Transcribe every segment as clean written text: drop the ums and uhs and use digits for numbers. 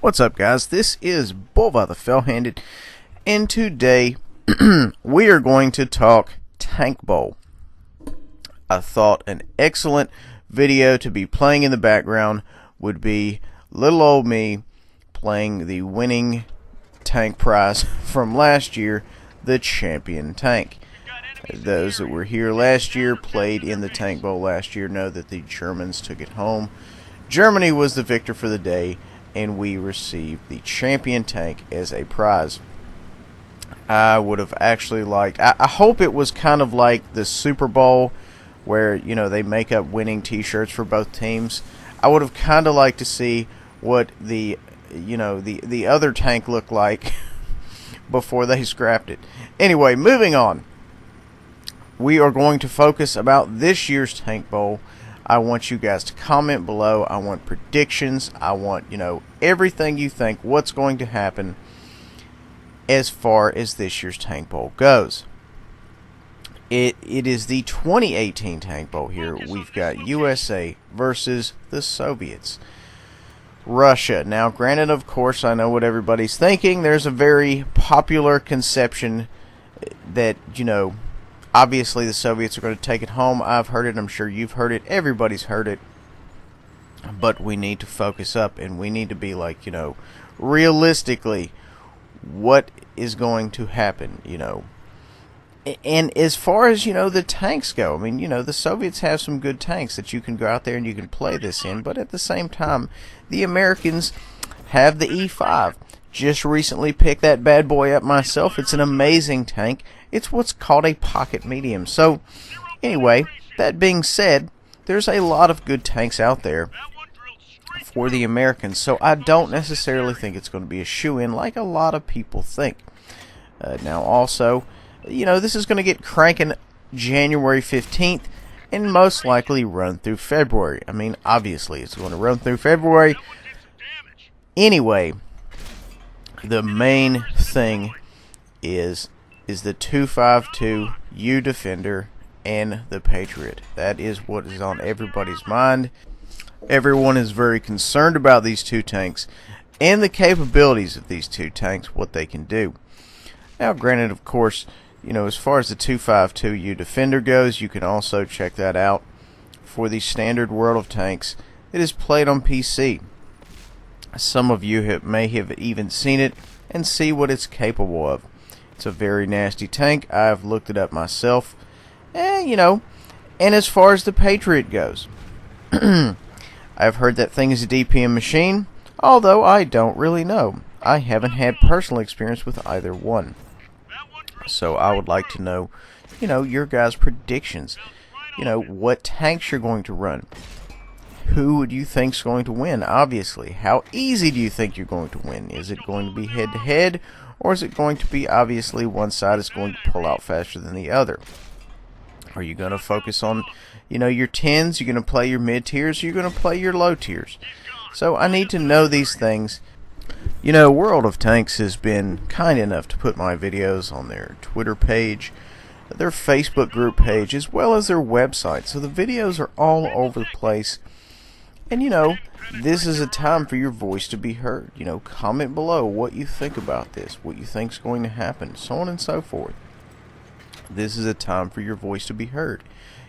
What's up, guys? This is Bulva the Fell-Handed, and today we are going to talk TANKBOWL. I thought an excellent video to be playing in the background would be little old me playing the winning tank prize from last year, the champion tank. Those that were here last year, played in the TANKBOWL last year, know that the Germans took it home. Germany was the victor for the day, and we received the champion tank as a prize. I would have actually liked, I hope it was kind of like the Super Bowl where, you know, they make up winning t-shirts for both teams. I would have kind of liked to see what the, you know, the other tank looked like before they scrapped it. Anyway, moving on. We are going to focus about this year's TANKBOWL. I want you guys to comment below. I want predictions. I want, you know, everything you think, what's going to happen as far as this year's TANKBOWL goes. It is the 2018 TANKBOWL here. We've got USA versus the Soviets. Russia. Now, granted, of course, I know what everybody's thinking. There's a very popular conception that, you know, obviously the Soviets are going to take it home. I've heard it. I'm sure you've heard it. Everybody's heard it. But we need to focus up, and we need to be like, you know, realistically, what is going to happen, you know. And as far as, you know, the tanks go, I mean, you know, the Soviets have some good tanks that you can go out there and you can play this in. But at the same time, the Americans have the E5. Just recently picked that bad boy up myself. It's an amazing tank. It's what's called a pocket medium. So, anyway, that being said, there's a lot of good tanks out there for the Americans. So, I don't necessarily think it's going to be a shoo-in like a lot of people think. Now, also, you know, this is going to get cranking January 15th and most likely run through February. I mean, obviously, it's going to run through February. Anyway, the main thing is the 252 U Defender and the Patriot. That is what is on everybody's mind. Everyone is very concerned about these two tanks and the capabilities of these two tanks, what they can do. Now, granted, of course, you know, as far as the 252 U Defender goes, you can also check that out for the standard World of Tanks. It is played on PC. Some of you may have even seen it and see what it's capable of. It's a very nasty tank. I've looked it up myself. You know, and as far as the Patriot goes, I've heard that thing is a DPM machine, although I don't really know. I haven't had personal experience with either one. So I would like to know, you know, your guys' predictions. You know, what tanks you're going to run. Who do you think is going to win, obviously? How easy do you think you're going to win? Is it going to be head-to-head, or is it going to be, obviously, one side is going to pull out faster than the other? Are you going to focus on, you know, your 10s? You're going to play your mid-tiers? You're going to play your low-tiers? So I need to know these things. You know, World of Tanks has been kind enough to put my videos on their Twitter page, their Facebook group page, as well as their website. So the videos are all over the place. And, you know, this is a time for your voice to be heard. You know, comment below what you think about this, what you think is going to happen, so on and so forth. This is a time for your voice to be heard.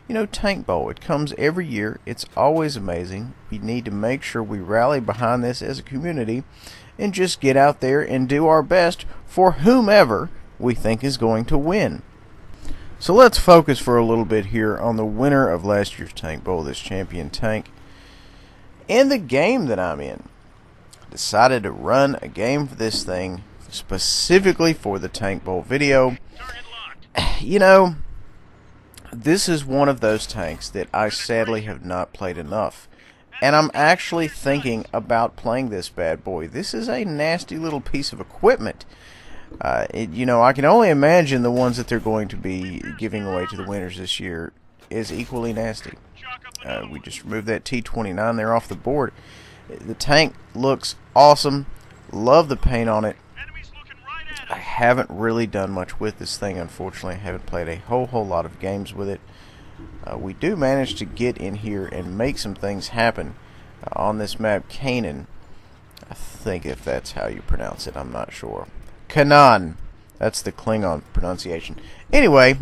You know, TANKBOWL, it comes every year. It's always amazing. We need to make sure we rally behind this as a community and just get out there and do our best for whomever we think is going to win. So let's focus for a little bit here on the winner of last year's TANKBOWL, this champion tank. In the game that I'm in, I decided to run a game for this thing specifically for the TANKBOWL video. You know, this is one of those tanks that I sadly have not played enough. And I'm actually thinking about playing this bad boy. This is a nasty little piece of equipment. You know, I can only imagine the ones that they're going to be giving away to the winners this year is equally nasty. We just removed that T-29 there off the board. The tank looks awesome. Love the paint on it. I haven't really done much with this thing, unfortunately. I haven't played a whole lot of games with it. We do manage to get in here and make some things happen on this map, Canaan. I think if that's how you pronounce it, I'm not sure. Kanan. That's the Klingon pronunciation. Anyway,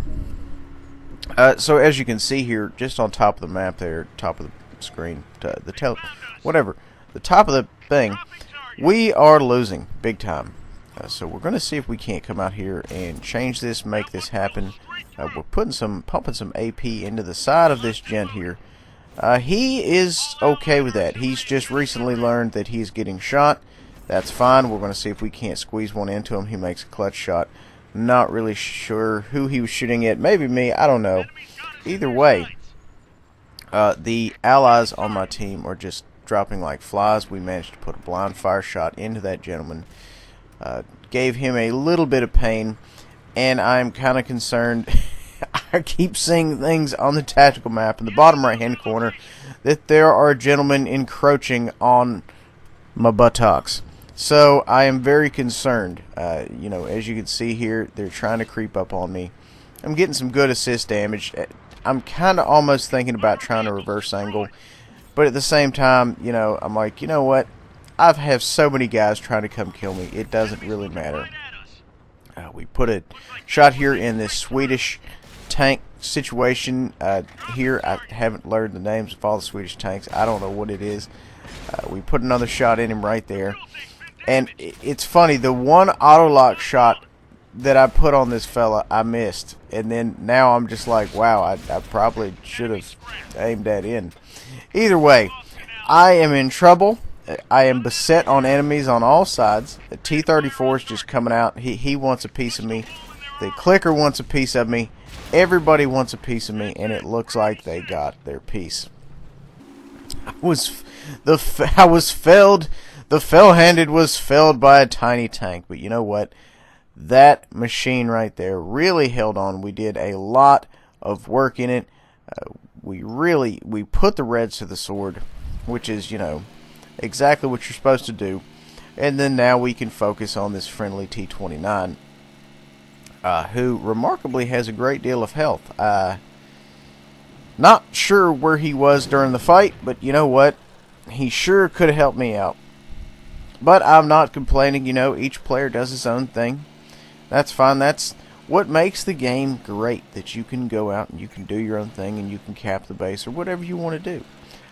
so as you can see here, just on top of the map there, top of the screen, the top of the thing, we are losing big time. So we're going to see if we can't come out here and change this, make this happen. We're pumping some AP into the side of this gent here. He is okay with that. He's just recently learned that he's getting shot. That's fine. We're going to see if we can't squeeze one into him. He makes a clutch shot. Not really sure who he was shooting at. Maybe me. I don't know. Either way, the allies on my team are just dropping like flies. We managed to put a blind fire shot into that gentleman. Gave him a little bit of pain, and I'm kind of concerned. I keep seeing things on the tactical map in the bottom right hand corner that there are gentlemen encroaching on my buttocks. So I am very concerned. You know, as you can see here, they're trying to creep up on me. I'm getting some good assist damage. I'm kind of almost thinking about trying to reverse angle, but at the same time, you know, I'm like, you know what? I have so many guys trying to come kill me. It doesn't really matter. We put a shot here in this Swedish tank situation. Here, I haven't learned the names of all the Swedish tanks. I don't know what it is. We put another shot in him right there. And it's funny, the one auto-lock shot that I put on this fella, I missed. And then now I'm just like, wow, I probably should have aimed that in. Either way, I am in trouble. I am beset on enemies on all sides. The T-34 is just coming out. He wants a piece of me. The clicker wants a piece of me. Everybody wants a piece of me, and it looks like they got their piece. I was felled. The fell-handed was felled by a tiny tank. But you know what? That machine right there really held on. We did a lot of work in it. We put the reds to the sword, which is, you know, exactly what you're supposed to do. And then now we can focus on this friendly T-29, who remarkably has a great deal of health. Not sure where he was during the fight, but you know what? He sure could have helped me out. But I'm not complaining. You know, each player does his own thing. That's fine. That's what makes the game great, that you can go out and you can do your own thing and you can cap the base or whatever you want to do.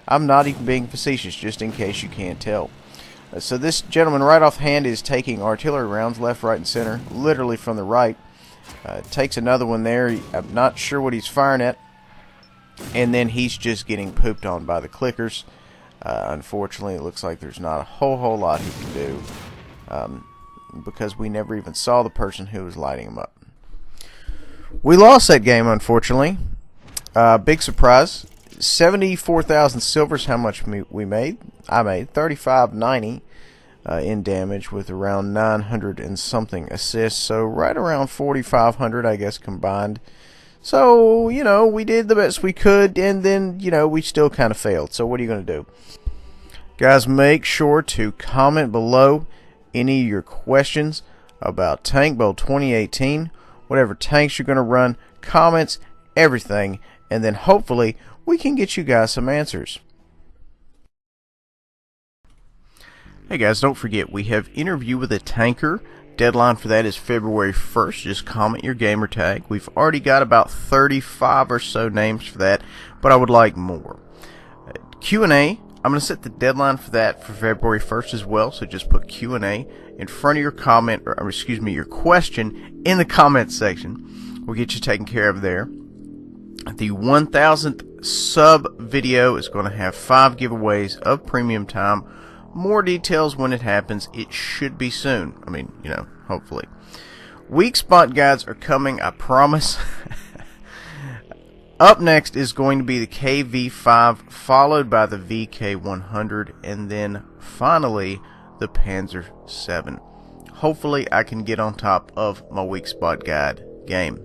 I'm not even being facetious, just in case you can't tell. So this gentleman right offhand is taking artillery rounds left, right, and center, literally from the right. Takes another one there. I'm not sure what he's firing at. And then he's just getting pooped on by the clickers. Unfortunately, it looks like there's not a whole lot he can do, because we never even saw the person who was lighting him up. We lost that game, unfortunately. Big surprise. 74,000 silvers, how much we made. I made 3590 in damage with around 900 and something assists, so right around 4,500, I guess, combined. So, you know, we did the best we could, and then, you know, we still kind of failed. So what are you going to do? Guys, make sure to comment below any of your questions about TANKBOWL 2018, whatever tanks you're going to run, comments, everything, and then hopefully we can get you guys some answers. Hey guys, don't forget, we have Interview with a Tanker. Deadline for that is February 1st. Just comment your gamer tag. We've already got about 35 or so names for that, but I would like more. Q&A, I'm going to set the deadline for that for February 1st as well, so just put Q&A in front of your comment, or excuse me, your question in the comment section. We'll get you taken care of there. The 1000th sub video is going to have 5 giveaways of premium time. More details when it happens. It should be soon. I mean, you know, hopefully. Weak spot guides are coming, I promise. Up next is going to be the KV-5, followed by the VK-100, and then finally the Panzer-7. Hopefully I can get on top of my weak spot guide game.